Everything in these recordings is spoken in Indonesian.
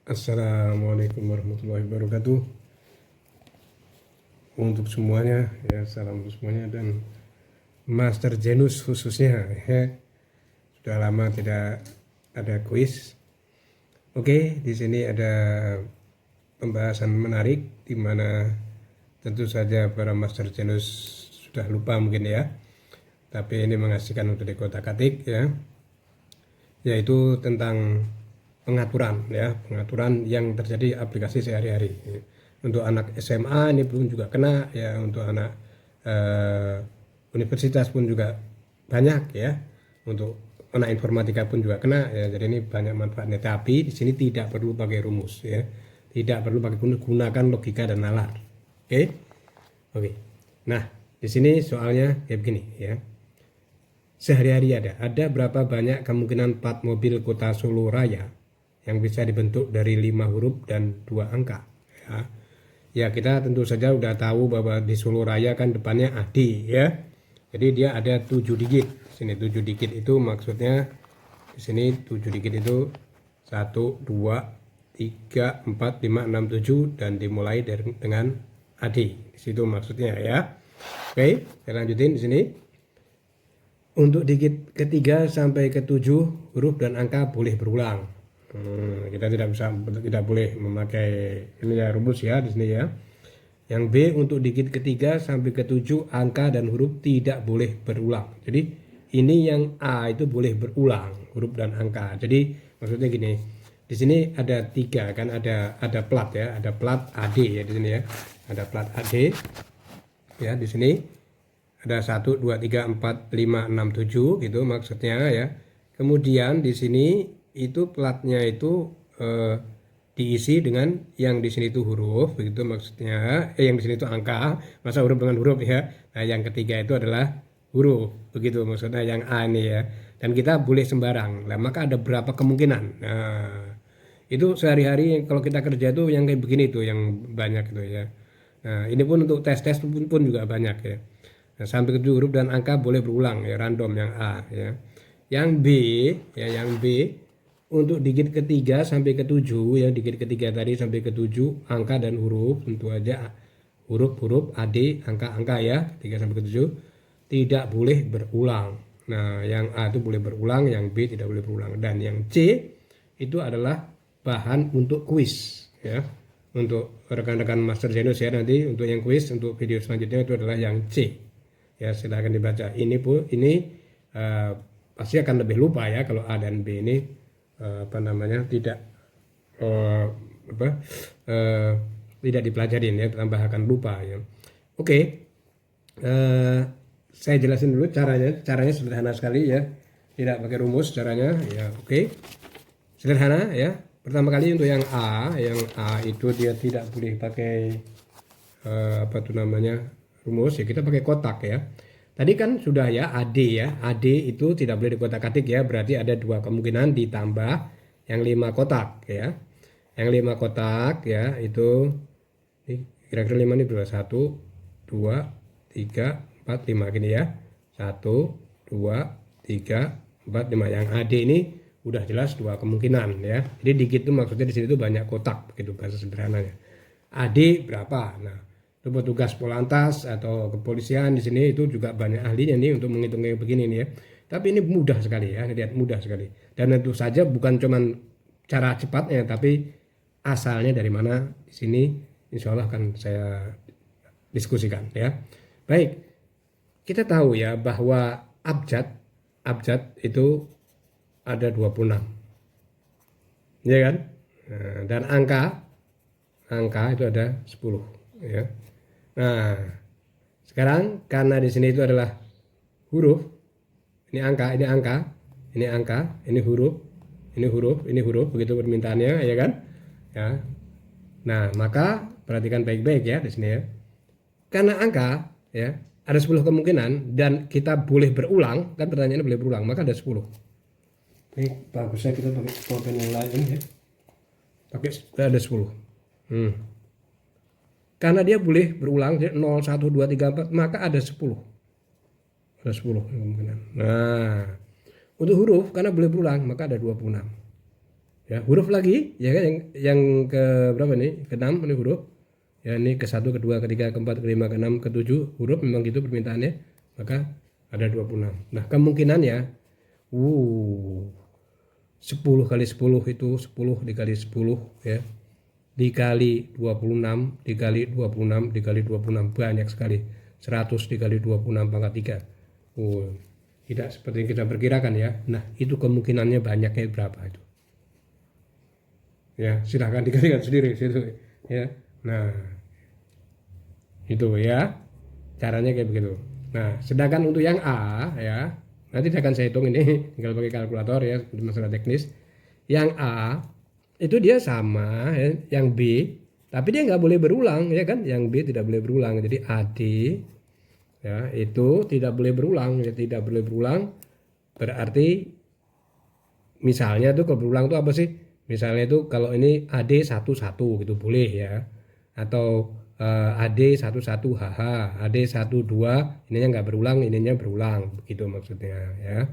Assalamualaikum warahmatullahi wabarakatuh untuk semuanya ya, salam untuk semuanya dan Master Genus khususnya ya. Sudah lama tidak ada kuis. Oke, di sini ada pembahasan menarik di mana tentu saja para Master Genus sudah lupa mungkin ya. Tapi ini mengasihkan untuk di kotak-katik ya. Yaitu tentang pengaturan ya, pengaturan yang terjadi aplikasi sehari-hari. Untuk anak SMA ini pun juga kena ya, untuk anak universitas pun juga banyak ya, untuk anak informatika pun juga kena ya. Jadi ini banyak manfaatnya, tapi di sini tidak perlu pakai rumus ya, tidak perlu pakai gunakan logika dan nalar. Oke. Nah, di sini soalnya kayak begini ya. Sehari-hari ada berapa banyak kemungkinan plat mobil kota Solo Raya yang bisa dibentuk dari 5 huruf dan 2 angka ya. Ya, kita tentu saja udah tahu bahwa di Solo Raya kan depannya AD ya. Jadi dia ada 7 digit. Sini 7 digit itu maksudnya di sini 7 digit itu 1 2 3 4 5 6 7 dan dimulai dengan AD. Di situ maksudnya ya. Oke, saya lanjutin di sini. Untuk digit ketiga sampai ke-7 huruf dan angka boleh berulang. Kita tidak boleh memakai ini ya, rumus ya di sini ya. Yang B, untuk digit ketiga sampai ke-7 angka dan huruf tidak boleh berulang. Jadi ini yang A itu boleh berulang huruf dan angka. Jadi maksudnya gini, di sini ada 3 kan, ada plat ya, ada plat AD ya di sini ya. Ada plat AD ya di sini. Ada 1 2 3 4 5 6 7 gitu maksudnya ya. Kemudian di sini itu platnya itu diisi dengan yang di sini itu huruf begitu maksudnya, yang di sini itu angka, masa huruf dengan huruf ya. Nah, yang ketiga itu adalah huruf begitu maksudnya, yang A ini ya. Dan kita boleh sembarang. Nah, maka ada berapa kemungkinan. Nah, itu sehari-hari kalau kita kerja itu yang kayak begini tuh yang banyak itu ya. Nah, ini pun untuk tes-tes pun juga banyak ya. Nah, sampai 7 huruf dan angka boleh berulang ya, random yang A ya. Yang B ya, yang B untuk digit ketiga sampai ke-7 ya, digit ketiga tadi sampai ke-7 angka dan huruf tentu aja huruf-huruf AD, angka-angka ya, 3 sampai ke-7 tidak boleh berulang. Nah, yang A itu boleh berulang, yang B tidak boleh berulang, dan yang C itu adalah bahan untuk kuis ya. Untuk rekan-rekan Master Genus ya, nanti untuk yang kuis untuk video selanjutnya itu adalah yang C. Ya, silahkan dibaca. Ini pasti akan lebih lupa ya kalau A dan B ini tidak tidak dipelajarin ya, tambah akan lupa ya. Oke, saya jelasin dulu caranya sederhana sekali ya, tidak pakai rumus caranya ya. Oke, sederhana ya. Pertama kali untuk yang A itu dia tidak boleh pakai rumus ya, kita pakai kotak ya. Tadi kan sudah ya, AD ya, AD itu tidak boleh dikotak-katik ya, berarti ada 2 kemungkinan ditambah yang 5 kotak ya. Yang 5 kotak ya, itu kira-kira 5 ini berapa? 1 2 3 4 5 gini ya. 1 2 3 4 5. Yang AD ini udah jelas 2 kemungkinan ya. Jadi digit itu maksudnya di sini tuh banyak kotak begitu bahasa sederhananya. AD berapa? Nah, petugas Polantas atau kepolisian di sini itu juga banyak ahlinya nih untuk menghitung kayak begini nih ya. Tapi ini mudah sekali ya, lihat mudah sekali. Dan tentu saja bukan cuman cara cepatnya, tapi asalnya dari mana di sini insya Allah akan saya diskusikan ya. Baik, kita tahu ya bahwa abjad itu ada 26. Ya kan? Nah, dan angka itu ada 10 ya. Nah, sekarang karena di sini itu adalah huruf, ini angka, ini huruf, begitu permintaannya ya kan? Ya. Nah, maka perhatikan baik-baik ya di sini ya. Karena angka ya, ada 10 kemungkinan dan kita boleh berulang, kan pertanyaannya boleh berulang, maka ada 10. Ini bagusnya kita pakai pulpen yang lain ya. Ada 10. Karena dia boleh berulang 0 1 2 3 4, maka ada 10. Ada 10 kemungkinan. Nah, untuk huruf karena boleh berulang maka ada 26. Ya, huruf lagi ya kan yang ke berapa nih? Ke-6 ini huruf. Ya, ini ke-1, ke-2, ke-3, ke-4, ke-5, ke-6, ke-7 huruf memang gitu permintaannya. Maka ada 26. Nah, kemungkinannya 10 kali 10 itu 10 dikali 10 ya. Dikali 26, dikali 26, dikali 26 banyak sekali. 100 dikali 26 pangkat 3. Tidak seperti yang kita perkirakan ya. Nah, itu kemungkinannya banyaknya berapa itu? Ya, silahkan dikalikan sendiri situ ya. Nah, itu ya. Caranya kayak begitu. Nah, sedangkan untuk yang A ya, nanti akan saya hitung ini tinggal pakai kalkulator ya, masalah teknis. Yang A itu dia sama ya, yang B, tapi dia nggak boleh berulang ya kan? Yang B tidak boleh berulang. Jadi AD ya itu tidak boleh berulang ya, tidak boleh berulang. Berarti misalnya tuh kalau berulang tuh apa sih? Misalnya itu kalau ini AD 11 gitu boleh ya. Atau AD 11 HH, AD 12 ininya nggak berulang, ininya berulang, begitu maksudnya ya.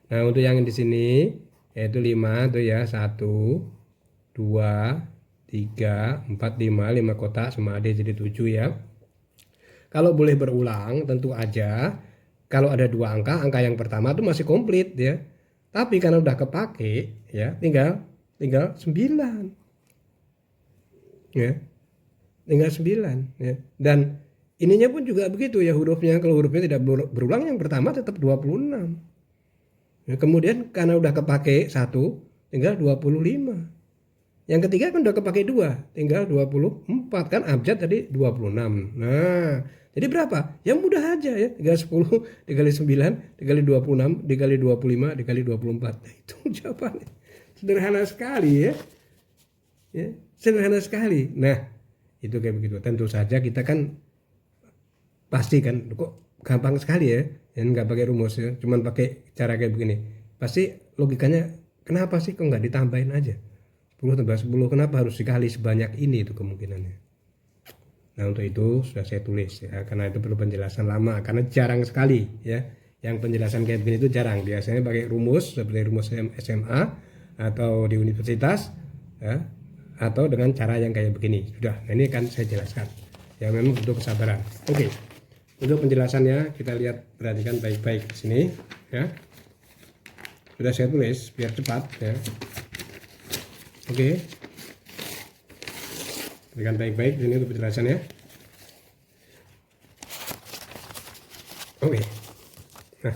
Nah, untuk yang di sini yaitu 5 tuh ya, 1 2 3 4 5 kotak sama AD jadi 7 ya. Kalau boleh berulang tentu aja kalau ada 2 angka, angka yang pertama tuh masih komplit ya. Tapi karena udah kepake ya, tinggal 9 ya. Tinggal 9 ya. Dan ininya pun juga begitu ya hurufnya. Kalau hurufnya tidak berulang yang pertama tetap 26. Ya, kemudian karena udah kepake 1 tinggal 25. Yang ketiga kan udah kepake 2 tinggal 24 kan abjad tadi 26. Nah, jadi berapa? Yang mudah aja ya. Tinggal 10 dikali 9 dikali 26 dikali 25 dikali 24. Nah, itu jawabannya. Sederhana sekali ya. Ya, sederhana sekali. Nah, itu kayak begitu. Tentu saja kita kan pasti kan kok gampang sekali ya, yang nggak pakai rumus ya, cuman pakai cara kayak begini. Pasti logikanya kenapa sih kok nggak ditambahin aja 10 tambah 10, kenapa harus dikali sebanyak ini, itu kemungkinannya. Nah, untuk itu sudah saya tulis ya, karena itu perlu penjelasan lama, karena jarang sekali ya yang penjelasan kayak begini itu jarang. Biasanya pakai rumus seperti rumus SMA atau di universitas ya, atau dengan cara yang kayak begini. Sudah, nah ini kan saya jelaskan ya, memang butuh kesabaran. Oke, untuk penjelasannya kita lihat, perhatikan baik-baik di sini ya, sudah saya tulis biar cepat ya. Oke, perhatikan baik-baik di sini untuk penjelasannya. Oke, nah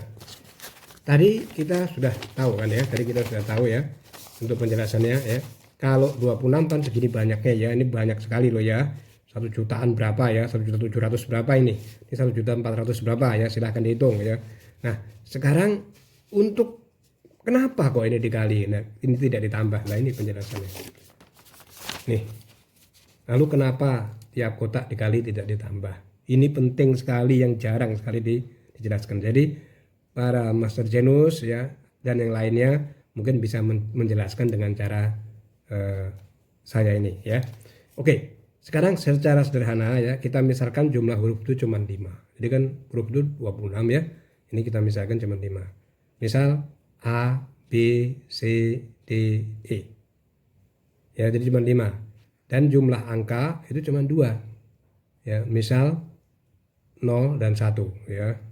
tadi kita sudah tahu kan ya, untuk penjelasannya ya. Kalau 26 kan segini banyaknya ya, ini banyak sekali loh ya. 1 jutaan berapa ya, 1.700.000 berapa ini 1.400.000 berapa ya, silahkan dihitung ya. Nah, sekarang untuk kenapa kok ini dikali, nah ini tidak ditambah. Nah, ini penjelasannya nih. Lalu kenapa tiap kotak dikali tidak ditambah? Ini penting sekali, yang jarang sekali dijelaskan. Jadi para Master Genus ya dan yang lainnya mungkin bisa menjelaskan dengan cara saya ini ya. Oke, sekarang secara sederhana ya, kita misalkan jumlah huruf itu cuma 5. Jadi kan huruf itu 26 ya. Ini kita misalkan cuma 5. Misal A, B, C, D, E. Ya, jadi cuma 5. Dan jumlah angka itu cuma 2. Ya, misal 0 dan 1 ya.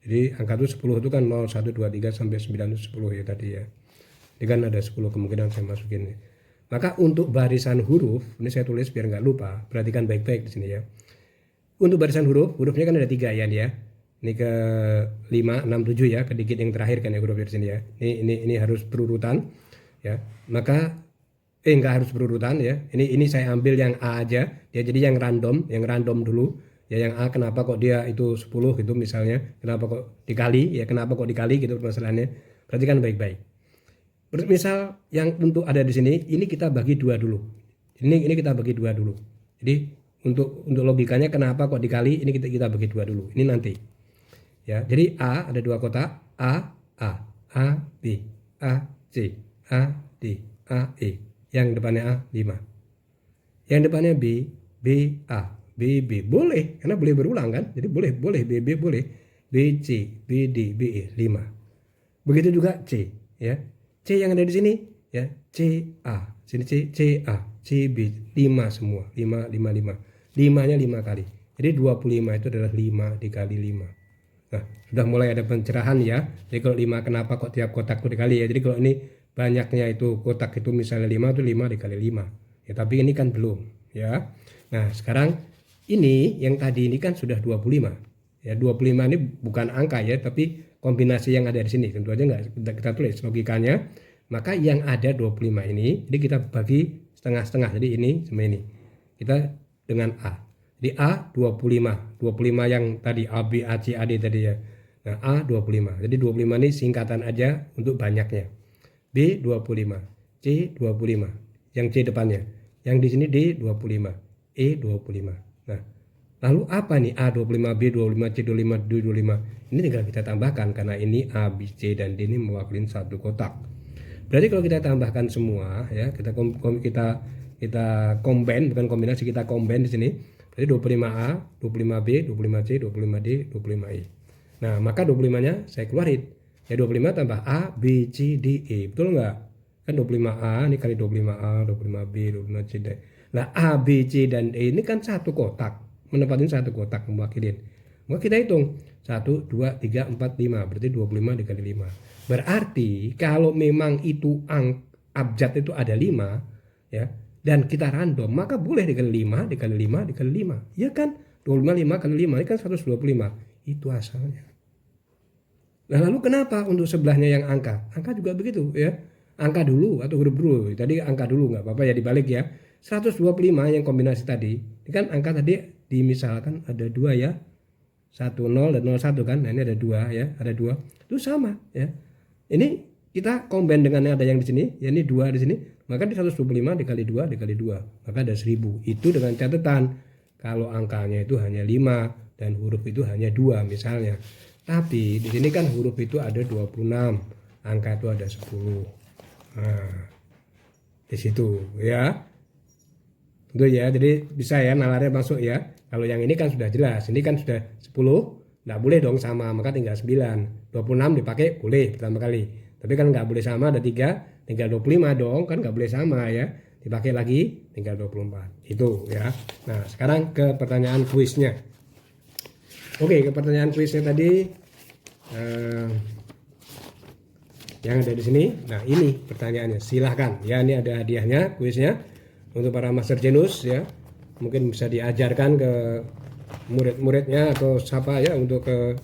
Jadi angka itu 10 itu kan 0, 1, 2, 3 sampai 9 itu 10 ya tadi ya. Ini kan ada 10 kemungkinan saya masukin. Maka untuk barisan huruf, ini saya tulis biar nggak lupa, perhatikan baik-baik di sini ya. Untuk barisan hurufnya kan ada 3 ya nih ya. Ini ke 5, 6, 7 ya, kedikit yang terakhir kan ya huruf di sini ya. Ini harus berurutan ya. Maka nggak harus berurutan ya. Ini saya ambil yang A aja ya, jadi yang random dulu. Ya, yang A kenapa kok dia itu 10 gitu misalnya, kenapa kok dikali ya, kenapa kok dikali gitu masalahnya. Perhatikan baik-baik. Misal yang untuk ada di sini, ini kita bagi 2 dulu. Ini kita bagi 2 dulu. Jadi untuk logikanya kenapa kok dikali, ini kita bagi 2 dulu. Ini nanti. Ya, jadi A ada 2 kotak, A, B, A, C, A, D, A, E. Yang depannya A 5. Yang depannya B, A, B, boleh karena boleh berulang kan. Jadi boleh B, boleh. B, C, B, D, B, E 5. Begitu juga C ya. C yang ada di sini ya, CA, sini CA, CB, 5 semua, 5, 5, 5. 5-nya 5 kali. Jadi 25 itu adalah 5 dikali 5. Nah, sudah mulai ada pencerahan ya. Jadi kalau 5 kenapa kok tiap kotak itu dikali ya. Jadi kalau ini banyaknya itu kotak itu misalnya 5 itu 5 dikali 5. Ya, tapi ini kan belum ya. Nah, sekarang ini yang tadi ini kan sudah 25. Ya, 25 ini bukan angka ya, tapi kombinasi yang ada di sini. Tentu aja nggak kita tulis logikanya. Maka yang ada 25 ini, jadi kita bagi setengah-setengah. Jadi ini sama ini. Kita dengan A. Jadi A 25. 25 yang tadi A, B, A, C, A, D tadi ya. Nah, A 25. Jadi 25 ini singkatan aja untuk banyaknya. B 25. C 25. Yang C depannya. Yang di sini D 25. E 25. Nah, lalu apa nih A 25, B 25, C 25, D 25? Ini tinggal kita tambahkan karena ini A, B, C, dan D ini mewakili satu kotak. Berarti kalau kita tambahkan semua ya, kita combine, bukan kombinasi, kita combine di sini. Berarti 25A, 25B, 25C, 25D, 25E. Nah, maka 25-nya saya keluarin. Ya 25 tambah A, B, C, D, E. Betul nggak? Kan 25A ini kali 25A, 25B, 25C, D. Nah, A, B, C, dan E ini kan satu kotak. Menempatin satu kotak mewakilin. Maka kita hitung 1, 2, 3, 4, 5. Berarti 25 dikali 5. Berarti kalau memang itu abjad itu ada 5 ya, dan kita random, maka boleh dikali 5 dikali 5 dikali 5. Ya kan? 25 5 kali 5 ini kan 125. Itu asalnya. Nah, lalu kenapa untuk sebelahnya yang angka? Angka juga begitu ya. Angka dulu atau huruf dulu. Tadi angka dulu nggak apa-apa ya, dibalik ya. 125 yang kombinasi tadi. Ini kan angka tadi dimisalkan ada 2 ya. 10 dan 01 kan. Nah, ini ada 2 ya, ada 2. Itu sama ya. Ini kita combine dengan ada yang di sini, ya ini 2 di sini, maka di 125 dikali 2 dikali 2, maka ada 1000. Itu dengan catatan kalau angkanya itu hanya 5 dan huruf itu hanya 2 misalnya. Tapi di sini kan huruf itu ada 26, angka itu ada 10. Nah, di situ ya. Itu ya, jadi bisa ya nalarnya masuk ya. Kalau yang ini kan sudah jelas, ini kan sudah 10, nggak boleh dong sama, maka tinggal 9. 26 dipakai boleh pertama kali. Tapi kan nggak boleh sama, ada 3, tinggal 25 dong, kan nggak boleh sama ya. Dipakai lagi, tinggal 24. Itu ya. Nah, sekarang ke pertanyaan kuisnya. Oke, ke pertanyaan kuisnya tadi. Yang ada di sini. Nah, ini pertanyaannya. Silahkan. Ya, ini ada hadiahnya, kuisnya. Untuk para Master Genus ya. Mungkin bisa diajarkan ke murid-muridnya atau siapa ya, untuk ke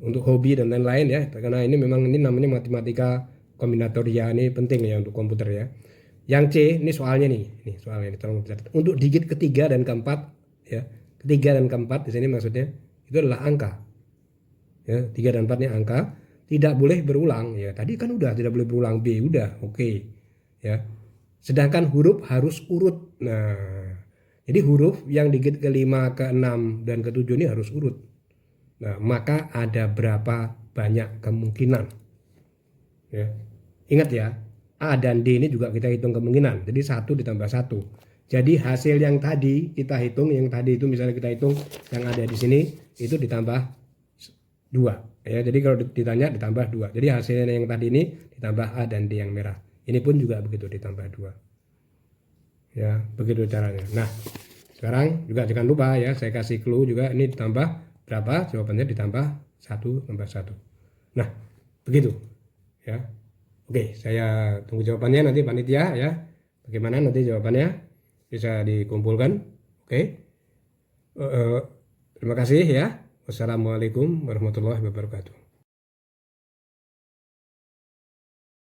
untuk hobi dan lain-lain ya, karena ini memang ini namanya matematika kombinatoria, ini penting ya untuk komputer ya. Yang C ini soalnya nih soalnya ini tolong dicatat. Untuk digit ketiga dan keempat ya, ketiga dan keempat di sini maksudnya itu adalah angka ya, 3 dan 4 ini angka, tidak boleh berulang ya. Tadi kan udah tidak boleh berulang, B udah oke ya. Sedangkan huruf harus urut. Nah, jadi huruf yang digit ke-5, ke-6, dan ke-7 ini harus urut. Nah, maka ada berapa banyak kemungkinan? Ya. Ingat ya, A dan D ini juga kita hitung kemungkinan. Jadi 1 ditambah 1. Jadi hasil yang tadi kita hitung, yang tadi itu misalnya kita hitung yang ada di sini, itu ditambah 2. Ya, jadi kalau ditanya ditambah 2. Jadi hasilnya yang tadi ini ditambah A dan D yang merah. Ini pun juga begitu, ditambah 2. Ya, begitu caranya. Nah, sekarang juga jangan lupa ya, saya kasih clue juga, ini ditambah berapa? Jawabannya ditambah 1 tambah 1. Nah, begitu. Ya. Oke, saya tunggu jawabannya nanti panitia ya. Bagaimana nanti jawabannya? Bisa dikumpulkan. Oke. Terima kasih ya. Wassalamualaikum warahmatullahi wabarakatuh.